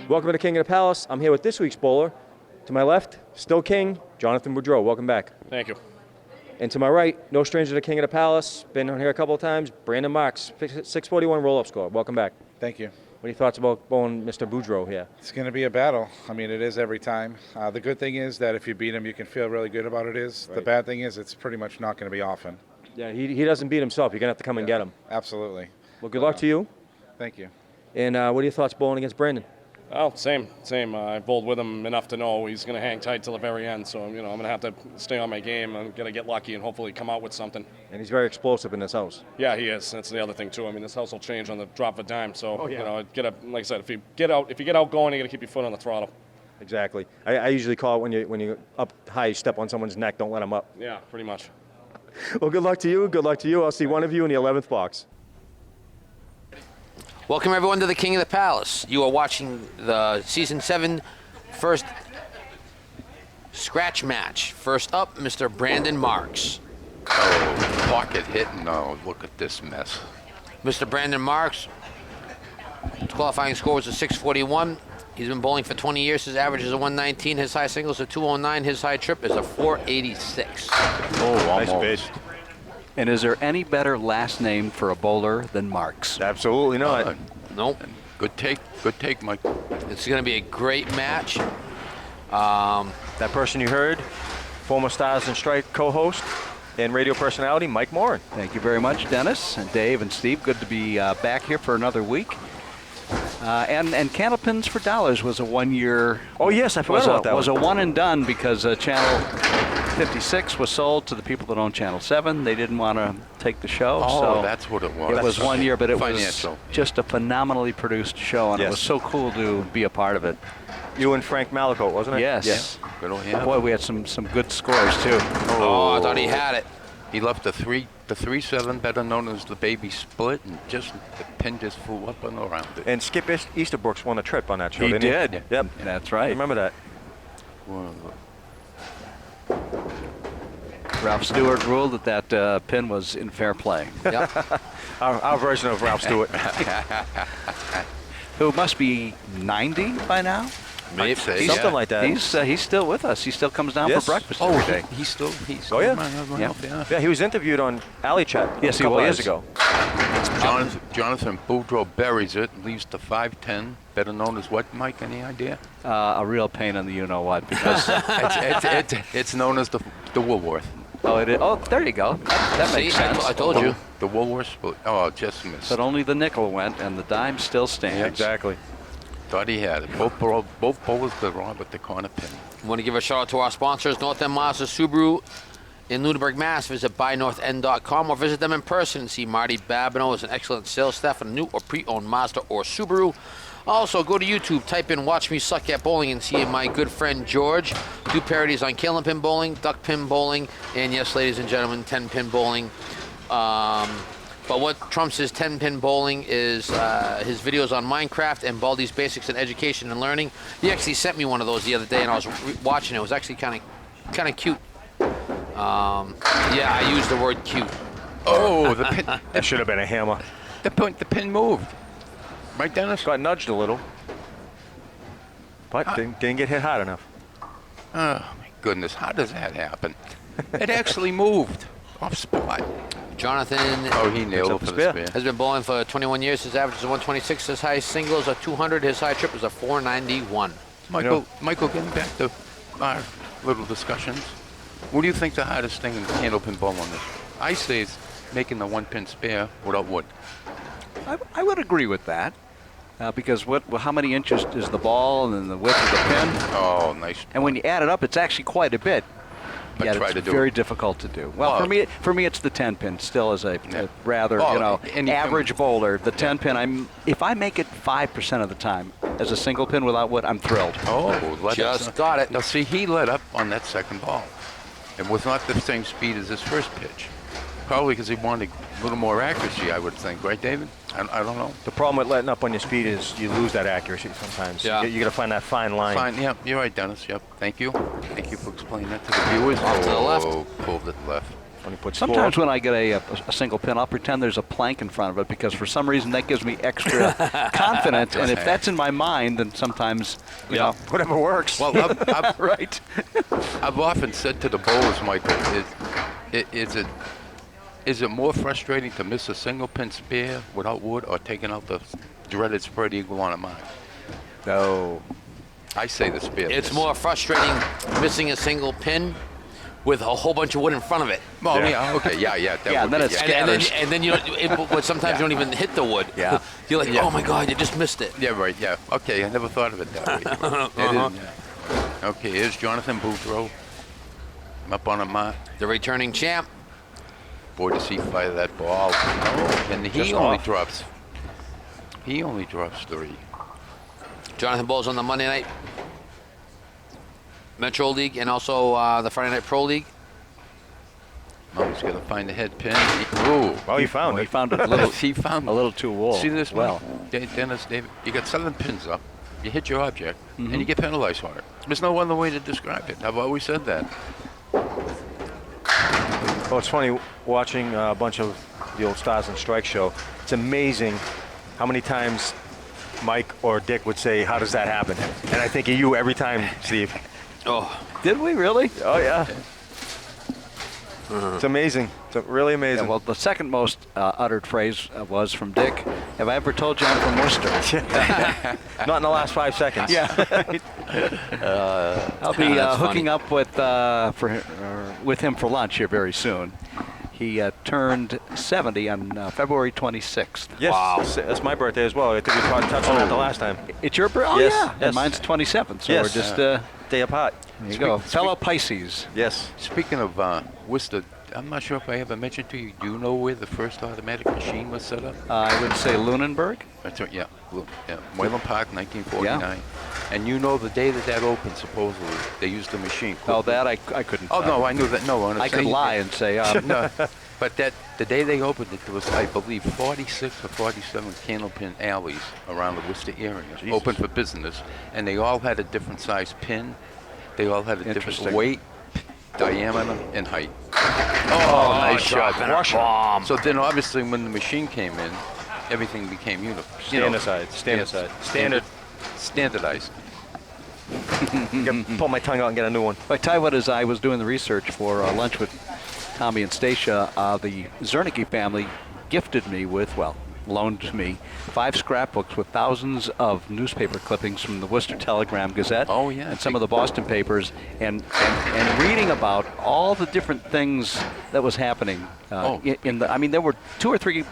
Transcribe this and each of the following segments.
Welcome to the King of the Palace. I'm here with this week's bowler. To my left, still King, Jonathan Boudreau. Welcome back. Thank you. And to my right, no stranger to the King of the Palace. Been on here a couple of times. Brandon Marks, 641 roll-up score. Welcome back. Thank you. What are your thoughts about bowling Mr. Boudreau here? It's going to be a battle. I mean, it is every time. The good thing is that if you beat him, you can feel really good about it. Right. The bad thing is it's pretty much not going to be often. Yeah, he doesn't beat himself. You're going to have to come and get him. Absolutely. Well, good luck to you. Thank you. And what are your thoughts bowling against Brandon? Oh, same. I bowled with him enough to know he's going to hang tight till the very end. So, I'm going to have to stay on my game. I'm going to get lucky and hopefully come out with something. And he's very explosive in this house. Yeah, he is. That's the other thing, too. I mean, this house will change on the drop of a dime. So, yeah. Like I said, if you get out going, you got to keep your foot on the throttle. Exactly. I usually call it when you up high, you step on someone's neck, don't let him up. Yeah, pretty much. Well, good luck to you. Good luck to you. I'll see one of you in the 11th box. Welcome, everyone, to the King of the Palace. You are watching the Season 7 first scratch match. First up, Mr. Brandon Marks. Oh, pocket hit? No, look at this mess. Mr. Brandon Marks, his qualifying score was a 641. He's been bowling for 20 years. His average is a 119. His high single is a 209. His high trip is a 486. Oh, almost. Nice pitch. And is there any better last name for a bowler than Marks? Absolutely not. Nope. Good take, Mike. It's going to be a great match. That person you heard, former Stars and Strike co-host and radio personality, Mike Morin. Thank you very much, Dennis and Dave and Steve. Good to be back here for another week. And Candlepins for Dollars was a 1 year. Oh yes, I forgot about that. Was a one and done because Channel 56 was sold to the people that own Channel 7. They didn't want to take the show. Oh, so that's what it was. It was 1 year, but it Financial. was just a phenomenally produced show, and Yes. it was so cool to be a part of it. You and Frank Malico, wasn't it? Yes. Yeah. Good on him. Boy, we had some good scores too. Oh, I thought he had it. He left the 3-7, better known as the baby split, and just the pin just flew up and around it. And Skip Easterbrooks won a trip on that show, He didn't did. he? Yep. That's I right. remember that. Well, Ralph Stewart ruled that pin was in fair play. Yep. Our version of Ralph Stewart. Who must be 90 by now? I'd say, Something like that. He's still with us. He still comes down Yes. for breakfast Oh, every day. he's still. Oh, yeah? Yeah. Yeah, he was interviewed on Alley Chat Yes, a he couple of was. years ago. Jonathan Boudreau buries it, leaves the 5-10, better known as what, Mike? Any idea? A real pain in the you-know-what because It's known as the Woolworth. there you go. That makes See, sense. I told you. The Woolworth split. Oh, just missed. But only the nickel went, and the dime still stands. Yeah, exactly. Thought he had it. Both bowlers got wrong with the corner pin. Want to give a shout out to our sponsors, North End Mazda Subaru in Lunenburg, Mass. Visit buynorthend.com or visit them in person and see Marty Babineau as an excellent sales staff on a new or pre-owned Mazda or Subaru. Also, go to YouTube, type in Watch Me Suck at Bowling and see my good friend George do parodies on Candlepin bowling, duck pin bowling, and yes, ladies and gentlemen, 10-pin bowling. But what trumps his 10-pin bowling is his videos on Minecraft and Baldi's Basics in Education and Learning. He actually sent me one of those the other day, and I was watching it. It was actually kind of cute. Yeah, I used the word cute. Oh, the pin. That should have been a hammer. The pin moved. Right, Dennis? Got nudged a little, but didn't get hit hard enough. Oh, my goodness. How does that happen? It actually moved off spot. Jonathan He nailed it for the spear. has been bowling for 21 years. His average is 126. His high single is a 200. His high trip is a 491. Michael, getting back to our little discussions, what do you think the hardest thing in Candlepin bowling is? I say it's making the one-pin spare without wood. I would agree with that because how many inches is the ball and then the width of the pin? Oh, nice. And when you add it up, it's actually quite a bit. but Yeah, try it's to do very it. difficult to do. Well, Oh. for me, it's the 10 pin. Still, as a rather Oh, and you average bowler, the 10 pin. If I make it 5% of the time as a single pin without wood, I'm thrilled. Oh, Just got it. Now, see, he let up on that second ball. It was not the same speed as his first pitch. Probably because he wanted a little more accuracy, I would think. Right, David? I don't know. The problem with letting up on your speed is you lose that accuracy sometimes. Yeah. You got to find that fine line. Fine, yeah, you're right, Dennis. Yep, thank you. Thank you for explaining that to the viewers. Off to the left. Pulled it left. When you put Sometimes score. when I get a single pin, I'll pretend there's a plank in front of it because for some reason that gives me extra confidence. And if that's in my mind, then sometimes, you know, Whatever works. Well, I've right. I've often said to the bowlers, Michael, is it more frustrating to miss a single pin spare without wood or taking out the dreaded spread eagle on a mark? No. I say the spare. It's miss. more frustrating missing a single pin with a whole bunch of wood in front of it. Well, yeah, okay, yeah. That Yeah, would and then be, it's yeah. And then you don't, but sometimes you don't even hit the wood. Yeah. You're like, Yeah. oh my God, you just missed it. Yeah, right, yeah. Okay, I never thought of it that way. Yeah. Okay, here's Jonathan Boudreau. I'm up on a mark. The returning champ. Boy, does he fire that ball. Oh, and he Just only off. drops. He only drops 3. Jonathan Bowles on the Monday night Metro League and also the Friday Night Pro League. Oh, he's got to find the head pin. Ooh. Well, you found He it. found it a little, He found a little too wool. See this, well. Dennis, David? You got 7 pins up. You hit your object, and you get penalized for it. There's no other way to describe it. I've always said that. Well, it's funny watching a bunch of the old Stars and Strike show. It's amazing how many times Mike or Dick would say, "How does that happen?" And I think of you every time, Steve. Oh, Did we really? Oh yeah. It's amazing. It's really amazing. Yeah, well, the second most uttered phrase was from Dick. Have I ever told you I'm from Worcester? Not in the last 5 seconds. Yeah. I'll be That's hooking funny. up with him for lunch here very soon. He turned 70 on February 26th. Yes. Wow. That's my birthday as well. I think we touched on that the last time. It's your birthday? Oh, Yes, yeah. yes. And mine's 27th, so Yes. we're just, Day apart. there you go. Fellow Pisces. Yes. Speaking of Worcester, I'm not sure if I ever mentioned to you, do you know where the first automatic machine was set up? I would say Lunenburg. That's right, yeah. Wayland Park, 1949. And you know the day that opened, supposedly, they used the machine. Oh, that I couldn't Oh, tell. no, I knew that. No, I'm I could saying- lie and say, No, but the day they opened it, there was, I believe, 46 or 47 Candlepin alleys around the Worcester area, open for business, and they all had a different size pin. They all had a different Interesting. weight, diameter, and height. Oh, nice shot. dropping a bomb. So then, obviously, when the machine came in, everything became uniform. Standard. Standardized. Pull my tongue out and get a new one. I tell you what, as I was doing the research for lunch with Tommy and Stacia, the Zernicke family gifted me with, well, loaned me 5 scrapbooks with thousands of newspaper clippings from the Worcester Telegram Gazette. Oh, yeah. And some of the Boston papers, and reading about all the different things that was happening in the. I mean, there were 2 or 3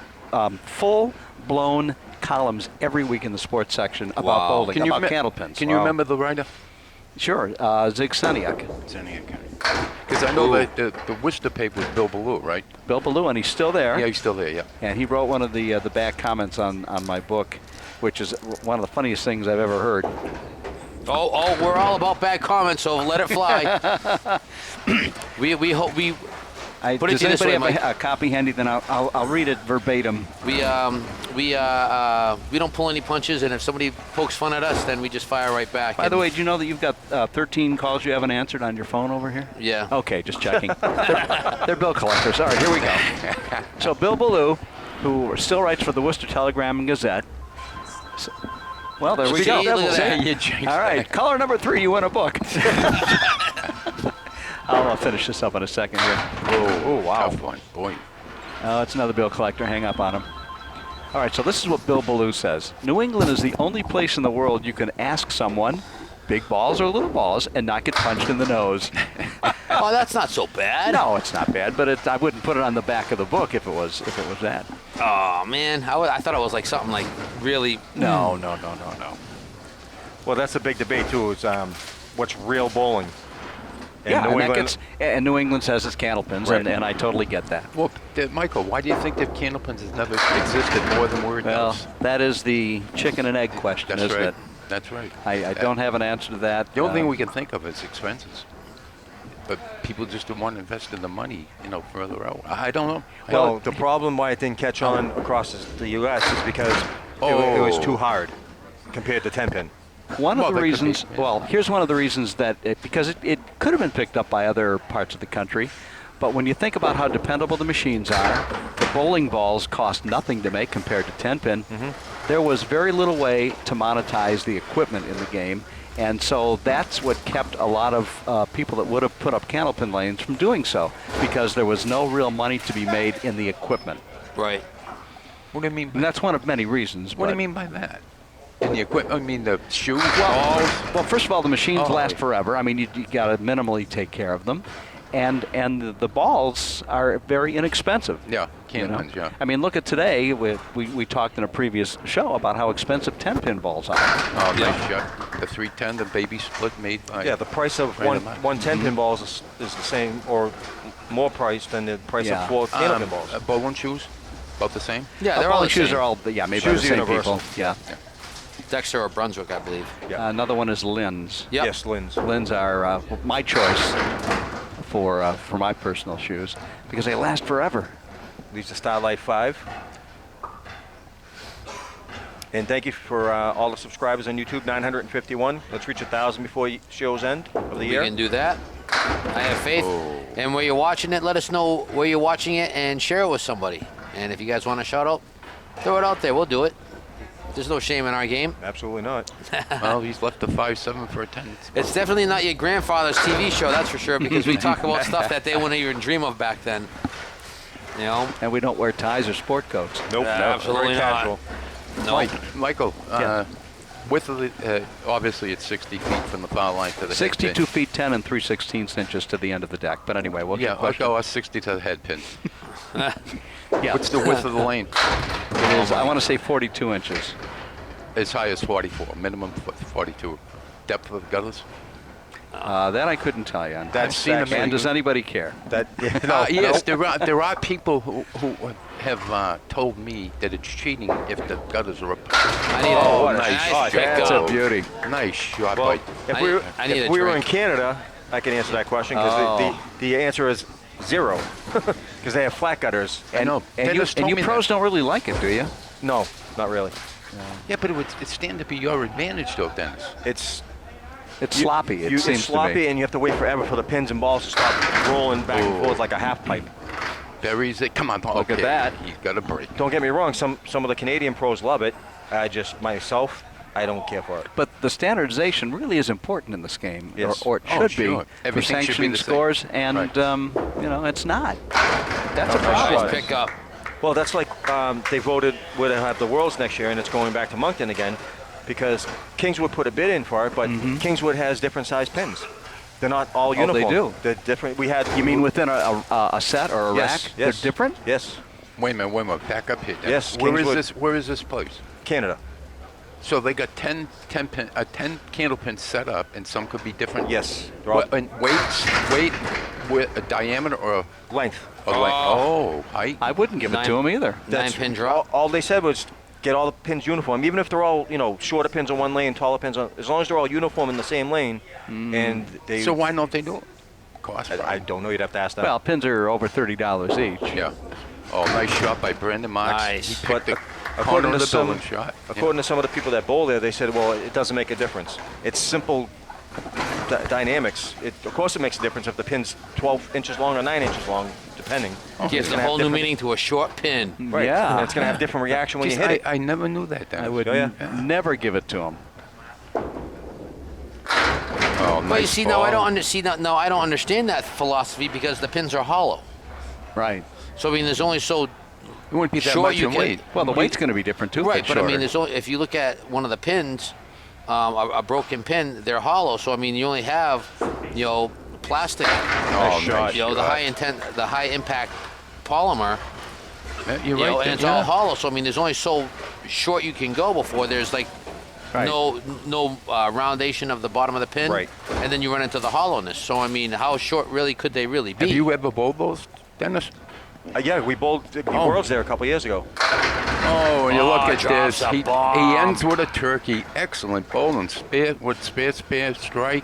full-blown columns every week in the sports section about Wow. bowling, about candlepins. Can you remember the writer? Sure, Zig Seniak. Because I know that the Worcester paper was Bill Ballou, right? Bill Ballou, and he's still there. Yeah, he's still there, yeah. And he wrote one of the back comments on my book, which is one of the funniest things I've ever heard. Oh, we're all about bad comments, so let it fly. we hope we Put it Does to you this anybody way, have a copy handy? Then I'll read it verbatim. we don't pull any punches, and if somebody pokes fun at us, then we just fire right back. By the way, do you know that you've got 13 calls you haven't answered on your phone over here? Yeah. Okay, just checking. They're bill collectors. All right, here we go. So Bill Ballou, who still writes for the Worcester Telegram and Gazette. Well, there we go. Gee, look at that. You jinxed All right, that. caller number 3, you win a book. I'll finish this up in a second here. Oh, wow. Tough one, boy. Oh, it's another bill collector. Hang up on him. All right, so this is what Bill Ballou says. New England is the only place in the world you can ask someone, big balls or little balls, and not get punched in the nose. Oh, that's not so bad. No, it's not bad, but I wouldn't put it on the back of the book if it was that. Oh man, I thought it was like something like really. No. Well, that's a big debate too. Is what's real bowling? Yeah, New and, that England- gets, and New England says it's Candlepins, Right. and I totally get that. Well, Michael, why do you think that Candlepins has never existed more than where it Well, does? that is the chicken and egg question, That's isn't right. it? That's right. I don't have an answer to that. The only thing we can think of is expenses. But people just don't want to invest in the money, further out. I don't know. Well, the problem why it didn't catch on across the U.S. is because it was too hard compared to 10-pin. One Well, of the that could be, reasons, yeah. well, here's one of the reasons that, because it could have been picked up by other parts of the country, but when you think about how dependable the machines are, the bowling balls cost nothing to make compared to 10-pin. There was very little way to monetize the equipment in the game, and so that's what kept a lot of people that would have put up Candlepin lanes from doing so, because there was no real money to be made in the equipment. Right. What do you mean? And that's one of many reasons. What do you but- mean by that? In the equipment, I mean the shoes, balls. Well, first of all, the machines Oh. last forever. I mean, you got to minimally take care of them, and the balls are very inexpensive. Yeah, you know? Candlepins, yeah. I mean, look at today. We talked in a previous show about how expensive 10-pin balls are. Oh, nice shot. The 310, the baby split made by. Yeah, the price of Right one amount. 10-pin balls is the same or more price than the price Yeah. of 4 Candlepin balls. Bowling shoes, about the same. Yeah, they're all the shoes same. are all made by the Shoes are same universal. people. Yeah. Dexter or Brunswick, I believe. Yeah. Another one is Lynn's. Yep. Yes, Lynn's. Lynn's are my choice for my personal shoes because they last forever. These are Starlight 5. And thank you for all the subscribers on YouTube, 951. Let's reach 1,000 before show's end of the We year. can do that. I have faith. And where you're watching it, let us know where you're watching it and share it with somebody. And if you guys want a shout out, throw it out there. We'll do it. There's no shame in our game. Absolutely not. Well, he's left the 5-7 for a 10. It's definitely not your grandfather's TV show, that's for sure, because we talk about stuff that they wouldn't even dream of back then. You know? And we don't wear ties or sport coats. Nope, no, absolutely very not. casual. No. Michael, Yeah. width of the, obviously it's 60 feet from the foul line to the 62 head pin. feet 10 and 3/16 inches to the end of the deck. But anyway, we'll Yeah, keep I'll pushing. go 60 to the head pin. Yeah. What's the width of the lane? It is, I want to say 42 inches. As high as 44, minimum 42. Depth of the gutters? That I couldn't tell you. That's seen them actually- And does anybody care? That, yeah, no, Yes, no. there are people who have told me that it's cheating if the gutters are up. I need Oh, a nice nice shot. pick That's up. a beauty. Nice shot Well, by. if I we were, need- I need if a we were in drink. Canada, I can answer that question because Oh. the answer is 0 because they have flat gutters. I know. And Dennis you told me pros that. don't really like it, do you? No, not really. Yeah, but it stand to be your advantage, though, Dennis. It's It's sloppy, it it's seems sloppy, to me. and you have to wait forever for the pins and balls to stop rolling back and forth like a half pipe. Buries it. Come on, Look at okay. that. You got a break. Don't get me wrong. Some of the Canadian pros love it. Myself, I don't care for it. But the standardization really is important in this game, Yes. or it Oh, should be, sure. for Everything should be sanctioning the same. scores, and Right. it's not. That's a Nice problem. shot. Nice pick up. Well, that's like they voted where they have the Worlds next year, and it's going back to Moncton again because Kingswood put a bid in for it, but Kingswood has different size pins. They're not all Oh, uniform. they do? They're different. We had. You mean within a set or a yes, rack? Yes. They're different? Yes. Wait a minute. Back up here. Dennis. Yes, Where is Kingswood. this? Where is this place? Canada. So they got 10 candle pins set up, and some could be different. Yes. They're all And weight, with a diameter or length. a length. Oh, height. I wouldn't give it to Nine- them either. Nine pin drop. All they said was get all the pins uniform, even if they're all shorter pins on one lane, taller pins on. As long as they're all uniform in the same lane, and they. So why don't they do it? Cost. I don't know. You'd have to ask them. Well, pins are over $30 each. Yeah. Oh, nice shot by Brandon Marks. Nice. He picked the according corner to of the some, building shot. according to some of the people that bowl there, they said, well, it doesn't make a difference. It's simple dynamics. Of course, it makes a difference if the pin's 12 inches long or 9 inches long, depending. Gives It's a gonna have whole new different- meaning to a short pin. Right. Yeah. And it's going to have a different reaction when you hit it. I never knew that, Dennis. I would Oh, yeah. never give it to them. Oh, But you nice see, now I ball. don't understand that philosophy because the pins are hollow. Right. So I mean, there's only so It wouldn't be that short much you in can. weight. Well, the weight's going to be different too. if Right, it's but I mean, shorter. there's only, if you look at one of the pins, a broken pin, they're hollow. So I mean, you only have, plastic. Oh, shot. nice The high impact polymer. You're right. And it's all hollow. So I mean, there's only so short you can go before there's like Right. no roundation of the bottom of the pin. Right. And then you run into the hollowness. So, I mean, how short really could they really be? Have you ever bowled those, Dennis? Yeah, we bowled the Worlds there a couple years ago. Oh, and you look at drops this. a He bomb. ends with a turkey. Excellent bowling. Spare, strike.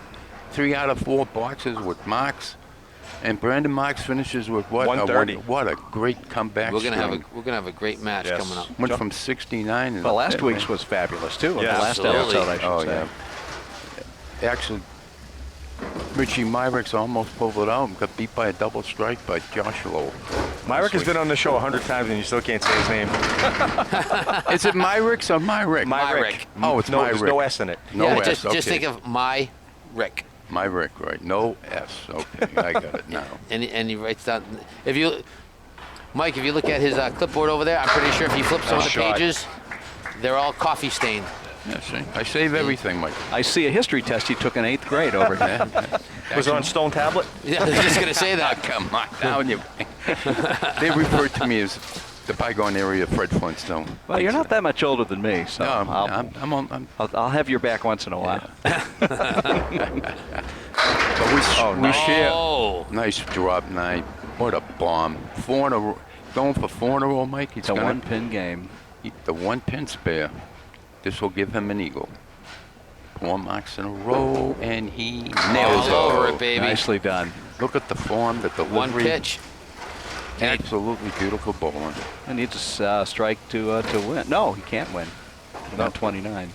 3 out of 4 boxes with marks. And Brandon Marks finishes with what? 130. What a great comeback. We're gonna string. have a great match Yes. coming up. Went from 69. Well, last week's was fabulous too. Yeah, the last absolutely. episode, I should Oh say. yeah. Actually, Richie Myrick's almost pulled it out and got beat by a double strike by Joshua. Myrick has been on the show 100 times and you still can't say his name. Is it Myrick's or Myrick? Myrick. Oh, it's no, Myrick. There's no S in it. No yeah, S. just okay. think of my Rick. Myrick, right? No S. Okay, I got it now. And he writes down. Mike, if you look at his clipboard over there, I'm pretty sure if you flip some of the shot. pages, they're all coffee stained. Yeah, see, I save everything, Mike. I see a history test you took in 8th grade over here. Was it on stone tablet? Yeah, I was just gonna say that. Come on, down you. They refer to me as the bygone area of Fred Flintstone. Well, you're not that much older than me, so No, I'll, I'll have your back once in a while. But we share. Oh, Nice drop night. What a bomb. 4 in a row. Going for 4 in a row, Mike. He's It's a gonna one-pin game. eat the 1 pin spare. This will give him an eagle. 4 marks in a row, and he nails all over it. it, baby. Nicely done. Look at the form, the delivery. One pitch. Absolutely beautiful bowling. He needs a strike to win. No, he can't win. No. Not 29.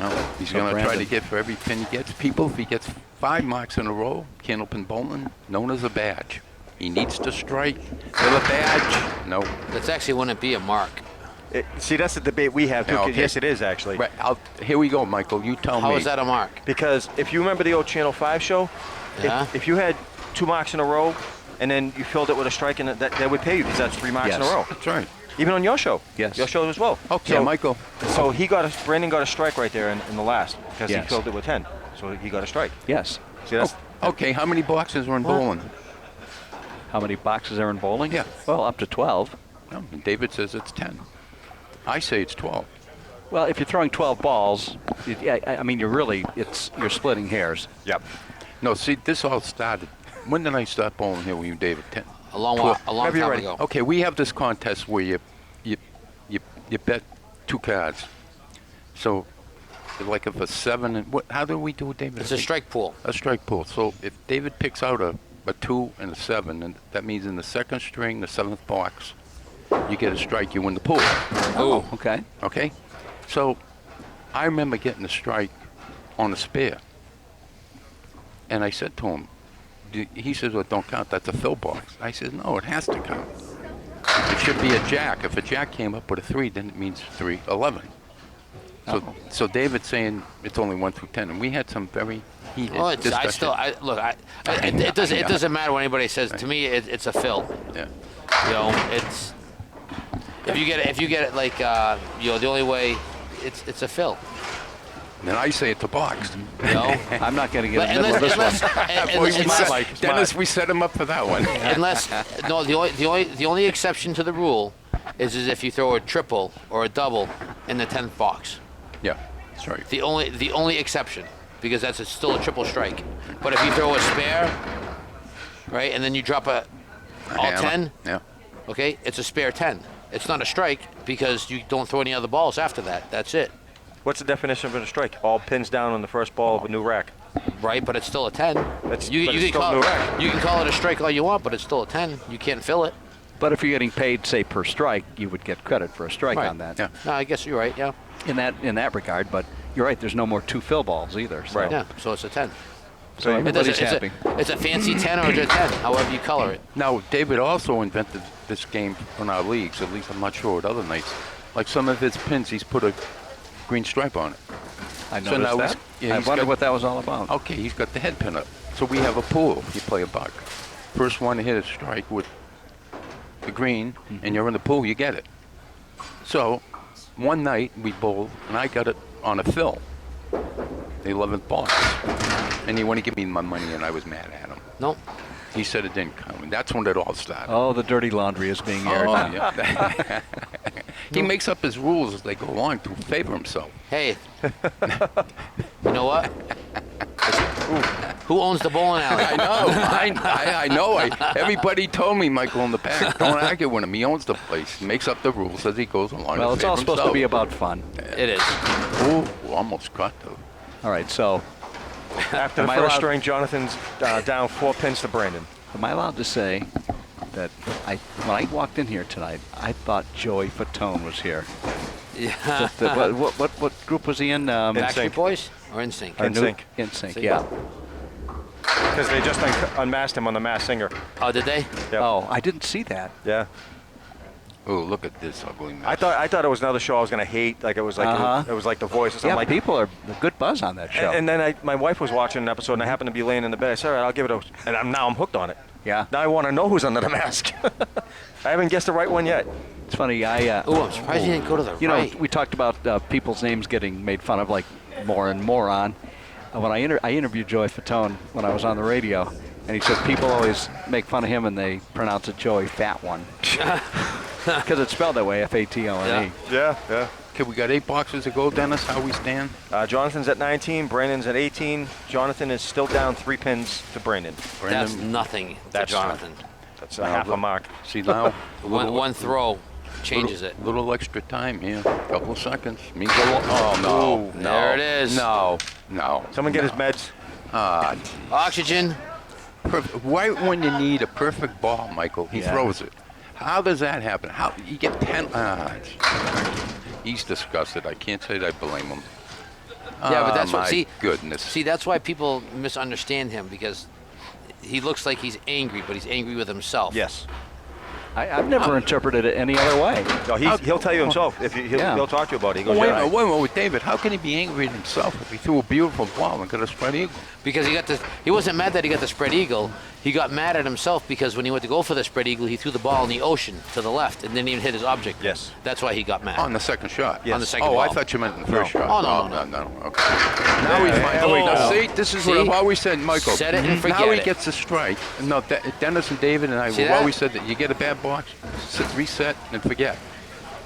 No, he's So going to try Brandon. to get for every pin he gets. People, if he gets 5 marks in a row, Candlepin bowling, known as a badge. He needs to strike for the badge. No. That's actually wouldn't be a mark. See, that's the debate we have too. Yeah, 'cause okay. Yes, it is actually. Right, here we go, Michael. You tell How me. is that a mark? Because if you remember the old Channel 5 show, Yeah. if you had 2 marks in a row and then you filled it with a strike, and that would pay you because that's 3 marks in a Yes. row. That's right. Even on your show. Yes. Your show as well. Okay, So, Michael. So Brandon got a strike right there in the last because Yes. he filled it with 10. So he got a strike. Yes. See, that's Okay, how many boxes are in bowling? How many boxes are in bowling? Yeah. Well, up to 12. No, David says it's 10. I say it's 12. Well, if you're throwing 12 balls, I mean, you're splitting hairs. Yep. No, see, this all started. When did I start bowling here with you, David? 10. A long Whenever you're time ready. ago. Okay, we have this contest where you bet 2 cards. So, like if a 7 and how do we do it, David? It's a strike pool. A strike pool. So if David picks out a 2 and a 7, and that means in the 2nd string, the 7th box, you get a strike, you win the pool. Oh, Okay. Okay? So I remember getting a strike on a spare. And I said to him, he says, well, don't count, that's a fill box. I said, no, it has to count. It should be a jack. If a jack came up with a 3, then it means 3, 11. So David's saying it's only 1 through 10, and we had some very heated well, discussion. it doesn't matter what anybody says. To me, it's a fill. Yeah. You know, it's if you get it like the only way it's a fill. Then I say it's a box. You know, I'm not going to get But in the middle of unless, this one. Dennis, we set him up for that one. the only exception to the rule is if you throw a triple or a double in the 10th box. Yeah, that's right. The only exception, because that's still a triple strike. But if you throw a spare, right, and then you drop all Hammer. 10, Yeah. okay, it's a spare 10. It's not a strike because you don't throw any other balls after that. That's it, What's the definition of a strike? All pins down on the first ball of a new rack. right? But it's still a 10. But it's You can still call new it, rack. you can call it a strike all you want, but it's still a 10. You can't fill it. But if you're getting paid, say, per strike, you would get credit for a strike Right. on that. Yeah. No, I guess you're right. Yeah. In that regard, but you're right. There's no more 2 fill balls either. So. Right. Yeah. So it's a 10. So It doesn't- everybody's happy. It's a fancy 10 or it's a 10, however you color it. Now, David also invented this game on our leagues. At least I'm not sure what other nights. Like some of his pins, he's put a green stripe on it. I So noticed now that. yeah, I he's wonder got- what that was all about. Okay, he's got the head pin up. So we have a pool. You play a buck. First one to hit a strike with the green, and you're in the pool, you get it. So one night we bowled, and I got it on a fill, the 11th box. And he wanted to give me my money, and I was mad at him. No. He said it didn't count, and that's when it all started. Oh, the dirty laundry is being aired. Oh, yeah. He makes up his rules as they go along to favor himself. Hey, you know what? Who owns the bowling alley? I know. I know. Everybody told me, Michael, in the back, don't argue with him. He owns the place. He makes up the rules as he goes along. Well, to it's all favor supposed to himself. be about fun. It is. Ooh, almost caught though. All right, so After the Am I first allowed- string, Jonathan's down 4 pins to Brandon. am I allowed to say that when I walked in here tonight, I thought Joey Fatone was here. Yeah. What group was he in? Backstreet Boys or NSYNC? NSYNC. NSYNC, See? yeah. Because they just unmasked him on The Masked Singer. Oh, did they? Yep. Oh, I didn't see that. Yeah. Oh, look at this ugly mess. I thought it was another show I was gonna hate. Like it was like Uh-huh. it was like The Voice or something Yeah, like. people are a good buzz on that show. And then my wife was watching an episode, and I happened to be laying in the bed. I said, "All right, I'll give it a." And now I'm hooked on it. Yeah. Now I want to know who's under the mask. I haven't guessed the right one yet. It's funny. Oh, I'm surprised you didn't go to the You right. know, we talked about people's names getting made fun of, like more and more on. When I interviewed Joey Fatone when I was on the radio, and he said people always make fun of him and they pronounce it Joey Fat One. Because it's spelled that way, F-A-T-O-N-E. Yeah, yeah. Okay, we got 8 boxes to go, Dennis. How we stand? Jonathan's at 19. Brandon's at 18. Jonathan is still down 3 pins to Brandon. That's nothing to That's Jonathan. That's a half a mark. See now, One throw changes it. Little extra time here, couple of seconds. Means a lot. Oh no, no. There it is. No. Someone get his meds. Oxygen. Right when you need a perfect ball, Michael, he Yeah. throws it. How does that happen? How you get 10? He's disgusted. I can't say that I blame him. Yeah, but that's what. My See, goodness. See, that's why people misunderstand him, because he looks like he's angry, but he's angry with himself. Yes. I've never interpreted it any other way. No, he'll tell you himself. If he'll talk to you about it. He goes, Wait yeah, a minute, David. How can he be angry at himself if he threw a beautiful ball and got a spread eagle? Because he wasn't mad that he got the spread eagle. He got mad at himself because when he went to go for the spread eagle, he threw the ball in the ocean to the left and didn't even hit his object. Yes. That's why he got mad. On the second shot. On the second Oh, ball. I thought you meant in the first shot. Oh, no. no. Okay. Now he's fine. there we go. See, this is what See? I've always said, Michael. Set it and forget Now he it. gets a strike. No, Dennis and David and I See have that? always said that you get a bad box, reset and forget.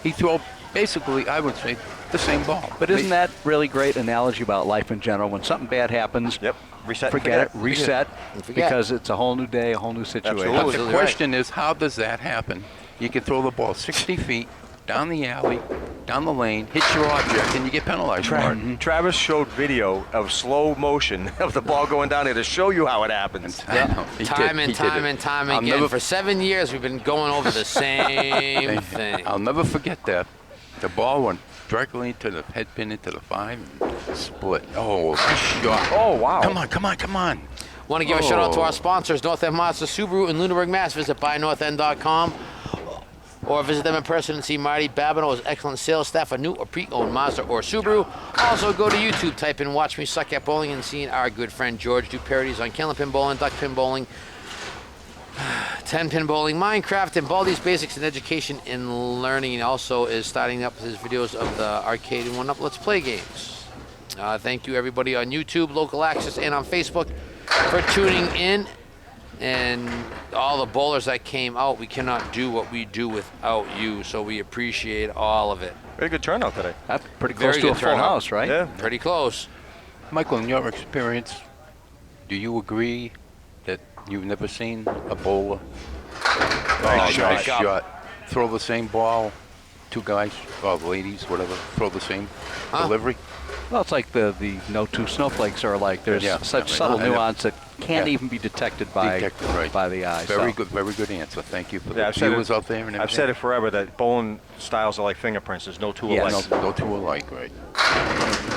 He threw basically, I would say, the same ball. But isn't that really great analogy about life in general? When something bad happens, Yep. Reset. forget it, reset, And forget. because it's a whole new day, a whole new situation. But the Absolutely question is, how does that happen? You can throw the ball 60 feet down the alley, down the lane, hit your object, and you get penalized for it. Travis showed video of slow motion of the ball going down there to show you how it happens. I know. He Time did. and He did time it. and time I'll again. never- For 7 years, we've been going over the same thing. I'll never forget that. The ball went directly into the head pin into the 5 and split. Oh, nice shot. Oh, wow. Come on. Want to give a shout out to Oh. our sponsors, North End Mazda Subaru in Lunenburg, Mass. Visit buynorthend.com or visit them in person and see Marty Babineau's excellent sales staff, a new or pre-owned Mazda or Subaru. Also, go to YouTube, type in Watch Me Suck at Bowling, and see our good friend George do parodies on Candlepin bowling, duck pin bowling, 10-pin bowling, Minecraft, and Baldi's Basics in Education and Learning. He also is starting up his videos of the arcade and one-up Let's Play games. Thank you, everybody on YouTube, Local Access, and on Facebook for tuning in. And all the bowlers that came out, we cannot do what we do without you, so we appreciate all of it. Very good turnout today. That's pretty close Very to a good full turnout. house, right? Yeah. Pretty close. Michael, in your experience, do you agree that you've never seen a bowler? Nice Nice shot. shot. Throw the same ball, 2 guys, or ladies, whatever, throw the same delivery? Well, it's like the no two snowflakes are like. There's Yeah, such yeah, subtle I know. nuance that can't Yeah. even be detected by Right. by the eye. Very so. good answer. Thank you for Yeah, the I've said viewers it- out there and everything. I've said it forever that bowling styles are like fingerprints. There's no two Yes. alike. No two alike, right?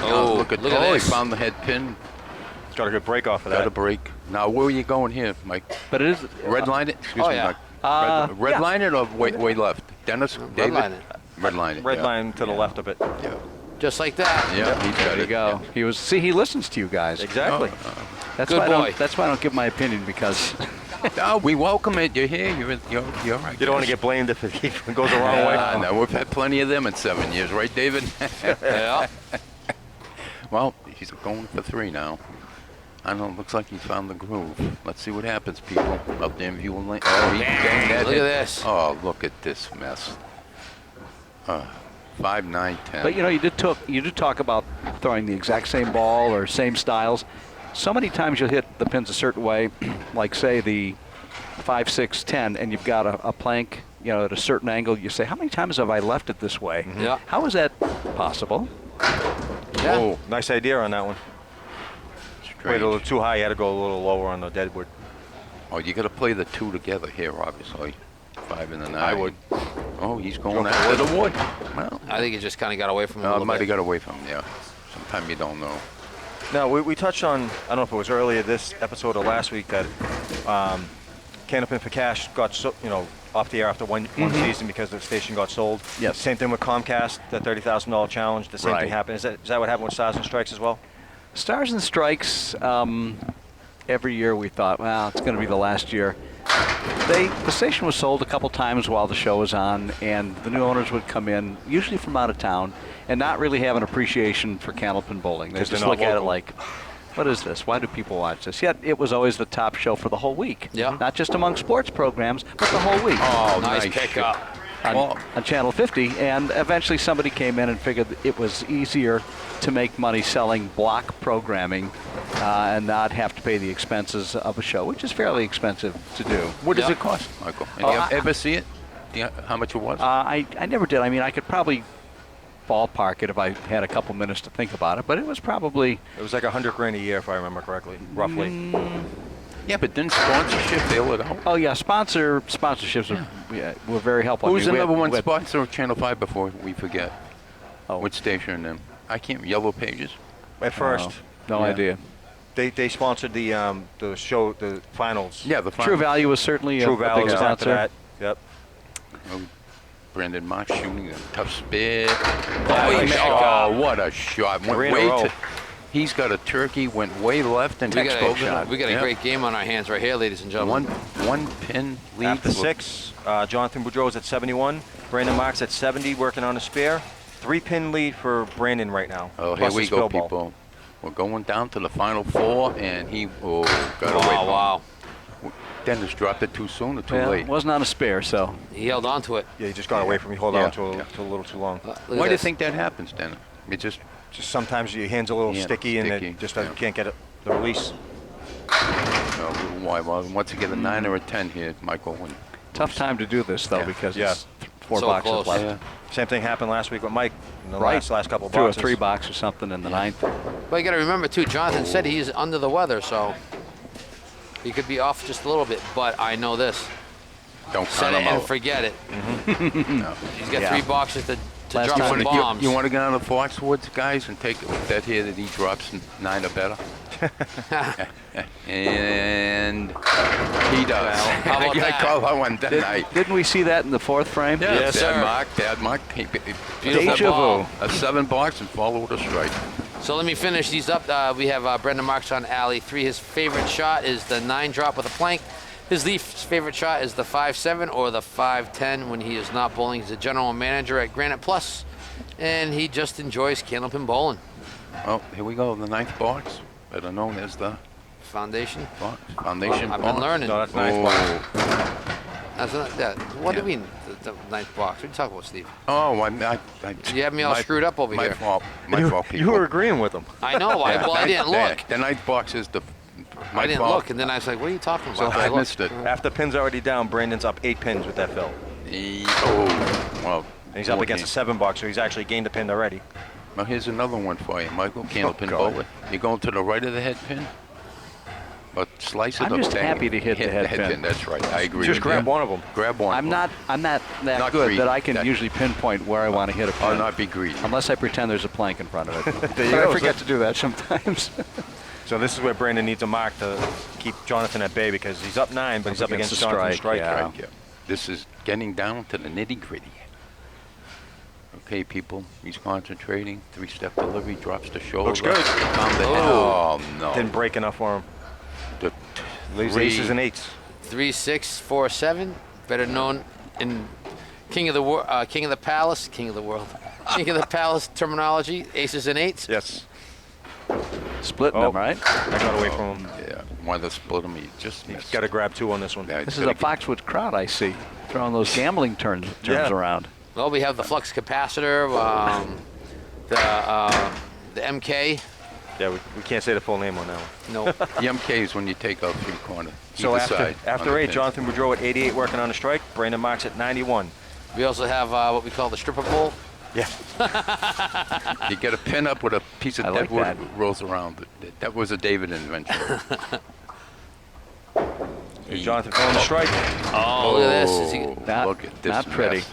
Oh, look at he this. Found the head pin. Got a good break off of Got that. a break. Now, where are you going here, Mike? But it is Red line it? Excuse Oh, me, yeah. Mike. Red yeah. line it or way left? Dennis, David? line it. Red line it. Red yeah. line to the left of it. Yeah. Just like that. Yeah, he's got There you it. go. He was. See, he listens to you guys. Exactly. That's Good why I boy. don't, that's why I don't give my opinion, because No, we welcome it. You're here. You're right. You don't want to get blamed if it goes the wrong way. No, we've had plenty of them in 7 years, right, David? Yeah. Well, he's going for 3 now. I don't know. Looks like he found the groove. Let's see what happens, people. Up there in viewing lane. Oh, he banged that Look at in. this. Oh, look at this mess. 5, 9, 10. But you did talk about throwing the exact same ball or same styles. So many times you'll hit the pins a certain way, like say the 5, 6, 10, and you've got a plank, at a certain angle. You say, how many times have I left it this way? Yeah. How is that possible? Yeah. Oh, nice idea on that one. Played a little too high. You had to go a little lower on the deadwood. Oh, you got to play the 2 together here, obviously. 5 and the 9. I would. Oh, he's going after the wood. Well, I think he just kind of got away from him a no, little might have bit. got away from him, yeah. Sometimes you don't know. Now, we touched on, I don't know if it was earlier this episode or last week, that Candlepin for Cash got off the air after one season because the station got sold. Yes. Same thing with Comcast, the $30,000 challenge. The same Right. thing happened. Is that what happened with Stars and Strikes as well? Stars and Strikes, every year we thought, well, it's going to be the last year. The station was sold a couple times while the show was on, and the new owners would come in, usually from out of town, and not really have an appreciation for Candlepin bowling. They 'Cause just they're not look at it local. like, what is this? Why do people watch this? Yet it was always the top show for the whole week. Yeah. Not just among sports programs, but the whole week. Oh, Nice nice pickup. On Channel 50, and eventually somebody came in and figured that it was easier to make money selling block programming and not have to pay the expenses of a show, which is fairly expensive to do. What does Yeah. it cost, Michael? And you ever see it? How much it was? I never did. I mean, I could probably ballpark it if I had a couple minutes to think about it, but it was probably... It was like $100,000 a year, if I remember correctly, roughly. yeah, but didn't sponsorship bail it out? Oh, yeah, sponsorships were very helpful. Who's I mean, the we number had- one we had- sponsor of Channel 5 before we forget? Oh. Which station? I can't. Yellow Pages? At first, No Yeah. idea. they sponsored the show, the finals. Yeah, the True Value was certainly True a Value big was after sponsor. that. Yep. Oh, Brandon Marsh shooting a tough spit. Nice shot. Oh, what a shot. Went 3 in a way row. to, he's got a turkey, went way left and We exposed shot. got a Yeah. great game on our hands right here, ladies and gentlemen. One pin lead. After 6, Jonathan Boudreau's at 71. Brandon Marks at 70, working on a spare. 3-pin lead for Brandon right now. Oh, here plus we the go, spill ball. people. We're going down to the final 4, and he got away from Oh, wow. Dennis dropped it too soon or too Well, late. it wasn't on a spare, so... He held on to it. Yeah, he just got away from me. Hold Yeah, on to yeah. a little too long. Look at Why do you this. think that happens, Dennis? It just Just sometimes your hand's a little Yeah, sticky and sticky, it just yeah. can't get the release. why? Well, once you get a 9 or a 10 here, Michael. Tough time to do this, though, Yeah. because Yeah. it's 4 So boxes close. left. Yeah. Same thing happened last week with Mike in the Right. last couple of Threw a boxes. 3 box or something in the ninth. But you got to remember, too, Jonathan said he's under the weather, so he could be off just a little bit. But I know this. Don't Set count it him and out. forget it. No. He's got Yeah. 3 boxes to Last drop time some we- bombs. You want to get on the Foxwoods, guys, and take that here that he drops 9 or better? And he does. how about I that? call that one that night. Didn't we see that in the 4th frame? Yes, Dad sir. Mark, Dad Mark. Beautiful Deja ball. vu. A 7 box and follow with a strike. So let me finish these up. We have Brendan Marks on alley 3. His favorite shot is the 9 drop with a plank. His least favorite shot is the 5-7 or the 5-10 when he is not bowling. He's a general manager at Granite Plus, and he just enjoys Candlepin bowling. Well, here we go. The 9th box, better known as the Foundation. foundation I've box. been learning. No, that's nice. Oh, That's not, that. What do Yeah. you mean, the 9th box? What are you talking about, Steve? oh You have me all screwed up over my here. Fault. My fault, people. You were agreeing with him. I know. I didn't look. The 9th box is my I didn't fault. look, and then I was like, "What are you talking about?" So But I looked. missed it. After pin's already down, Brandon's up 8 pins with that fill. Well, And he's up against a 7 box, so he's actually gained a pin already. Well, here's another one for you, Michael. Candlepin God. bowler. You're going to the right of the head pin, but slice it I'm up. just bang. happy to hit the head pin. That's right. I agree. Just with grab you. one of them. Grab one. I'm not that Not good greedy. that I can That- usually pinpoint where I want to hit a pin. Or not be greedy. Unless I pretend there's a plank in front of it. There you But I go, forget so- to do that sometimes. So this is where Brandon needs a mark to keep Jonathan at bay because he's up 9, but he's up against the Jonathan strike, strike. yeah. Right, yeah. This is getting down to the nitty gritty. Okay, people. He's concentrating. 3-step delivery. Drops the shoulder. Looks good. Down the head. Oh, no. Didn't break enough for him. The Leaves three- aces and 8s. 3, 6, 4, 7. Better known in King of the Palace, King of the World, King of the Palace terminology. Aces and 8s. Yes. Splitting Oh. them, right? I got away from him. Yeah. Wanted to split him. He just He's missed. got to grab 2 on this one. Yeah, This he's is a gotta Foxwood crowd, I see. Throwing those gambling terms Yeah. around. Well, we have the flux capacitor, the MK. Yeah, we can't say the full name on that one. No. The MK is when you take out 3-corner. So either side on after the 8, pins. Jonathan Boudreau at 88 working on the strike. Brandon Marks at 91. We also have what we call the stripper pole. Yeah. You get a pin up with a piece of I like deadwood that. rolls around. That was a David invention. Here's Jonathan filling the strike. Oh, look at this. Is he- Not, Look at this not pretty. mess.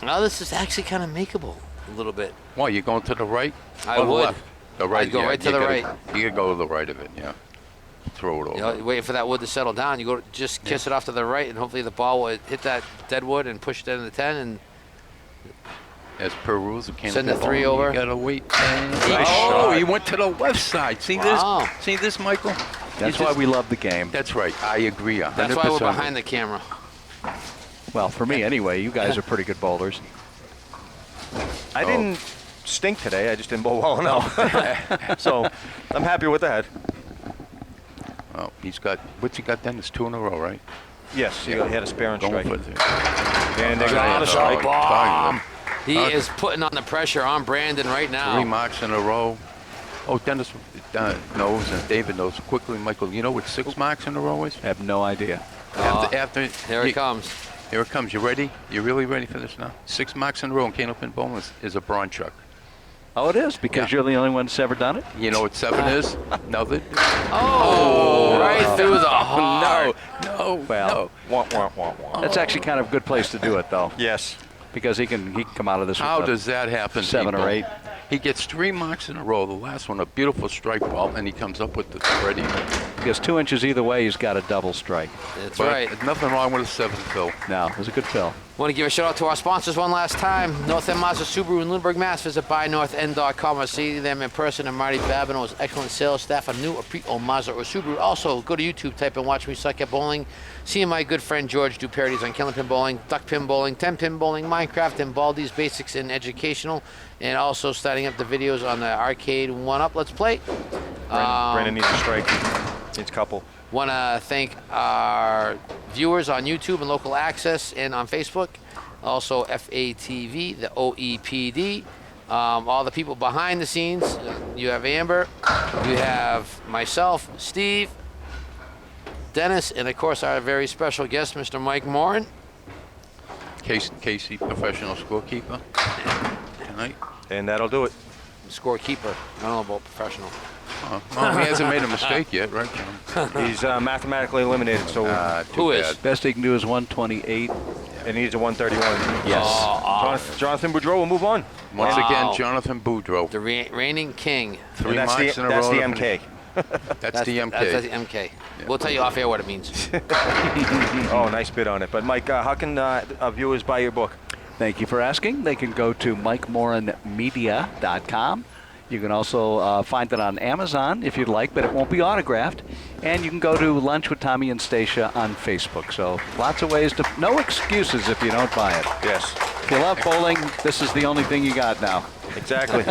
Now this is actually kind of makeable a little bit. Why, you going to the right I or the would. left? The right. I'd go yeah, right to you the gotta- right. You gotta go to the right of it, yeah. Throw it over. You know, waiting for that wood to settle down. You go just kiss it off to the right, and hopefully the ball will hit that dead wood and push it into the 10. And As per rules, you can't Send the hit 3 ball. over. You gotta wait. Nice Oh, shot. he went to the left side. See Wow. this? See this, Michael? That's You why just- we love the game. That's right. I agree 100%. that's why we're behind the camera. Well, for me anyway, you guys are pretty good bowlers. I didn't stink today. I just didn't bowl well enough. So I'm happy with that. Oh, he's got, what's he got then? It's 2 in a row, right? Yes, he had a spare on Going strike. for it. And they Got got a a strike. strike. He is putting on the pressure on Brandon right 3 now. marks in a row. Oh, Dennis knows and David knows. Quickly, Michael, you know what 6 marks in a row is? I have no idea. After Here it comes. Here it comes. You ready? You really ready for this now? 6 marks in a row in Candlepin bowling is a brawn chuck. Oh, it is because Yeah. you're the only one that's ever done it. You know what 7 is? Nothing. Oh, right through the heart. No. Well, Wah, wah, wah, wah. that's actually kind of a good place to do it, though, Yes. because he can come out of this. How with a does that happen? 7 or people? 8. He gets 3 marks in a row. The last one, a beautiful strike ball, and he comes up with the thread. Because 2 inches either way, he's got a double strike. That's But right. there's nothing wrong with a 7, Phil. No, it was a good fill. Want to give a shout out to our sponsors one last time. North End Mazda Subaru in Lunenburg, Mass. Visit buynorthend.com or see them in person. And Marty Babineau's excellent sales staff on new or pre-owned Mazda or Subaru. Also, go to YouTube, type in Watch Me Suck at Bowling. See my good friend George do parodies on Candlepin Bowling, Duck Pin Bowling, 10-Pin Bowling, Minecraft, and Baldi's Basics and Educational. And also starting up the videos on the Arcade 1-Up Let's Play. Brandon needs a strike. Needs a couple. Want to thank our viewers on YouTube and local access and on Facebook. Also FATV, the OEPD. All the people behind the scenes. You have Amber. You have myself, Steve, Dennis, and of course our very special guest, Mr. Mike Morin. Casey, professional scorekeeper. Tonight. And that'll do it. Scorekeeper. I don't know about professional. Well, he hasn't made a mistake yet, right, John? He's mathematically eliminated, so Too Who bad. is? Best he can do is 128. it needs a 131. Yes. Jonathan Boudreau will move on. Once Wow. again, Jonathan Boudreau. The reigning king. 3 And marks that's in a the row. MK. That's the MK. That's the MK. We'll tell you off air what it means. Oh, nice bit on it. But Mike, how can our viewers buy your book? Thank you for asking. They can go to MikeMorinMedia.com. You can also find it on Amazon if you'd like, but it won't be autographed. And you can go to Lunch with Tommy and Stacia on Facebook. So lots of ways to, no excuses if you don't buy it. Yes. If you love bowling, this is the only thing you got now. Exactly.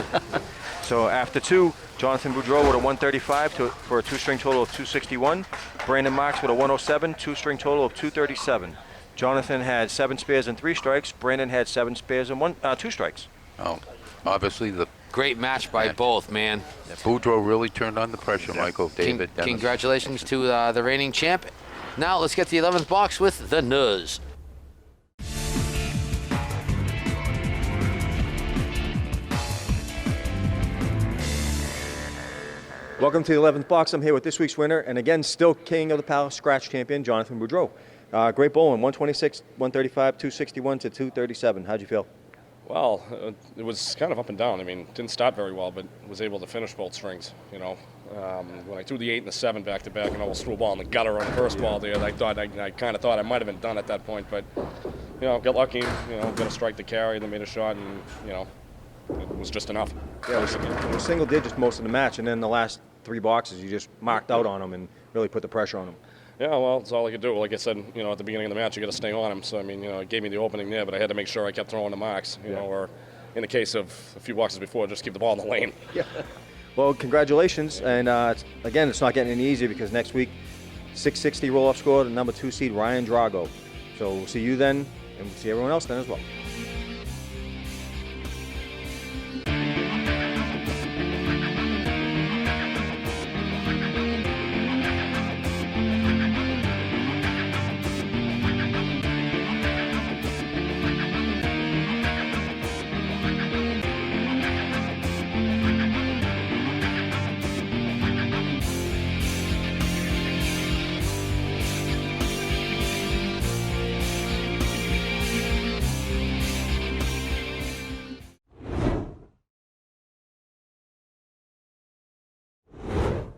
So after 2, Jonathan Boudreau with a 135 for a 2-string total of 261. Brandon Marks with a 107, 2-string total of 237. Jonathan had 7 spares and 3 strikes. Brandon had 7 spares and 2 strikes. Oh, obviously the Great match by both, man. Boudreau really turned on the pressure, Michael, David, Dennis. Congratulations to the reigning champ. Now let's get to the 11th box with the Nuz. Welcome to the 11th box. I'm here with this week's winner, and again, still king of the Palace scratch champion, Jonathan Boudreau. Great bowling, 126, 135, 261 to 237. How'd you feel? Well, it was kind of up and down. I mean, didn't start very well, but was able to finish both strings. You know, when I threw the 8 and the 7 back to back and almost threw a ball in the gutter on the first ball there, I kind of thought I might have been done at that point, but you know, got lucky. You know, got a strike to carry, then made a shot, and you know, it was just enough. Yeah, it was single digits most of the match, and then the last 3 boxes, you just marked out on them and really put the pressure on them. Yeah, well, it's all I could do. Like I said, you know, at the beginning of the match, you got to stay on him. So I mean, you know, it gave me the opening there, but I had to make sure I kept throwing the marks. You know, or in the case of a few boxes before, just keep the ball in the lane. Yeah. Well, congratulations, and again, it's not getting any easier because next week, 660 roll-off score, the number 2 seed Ryan Drago. So we'll see you then, and we'll see everyone else then as well.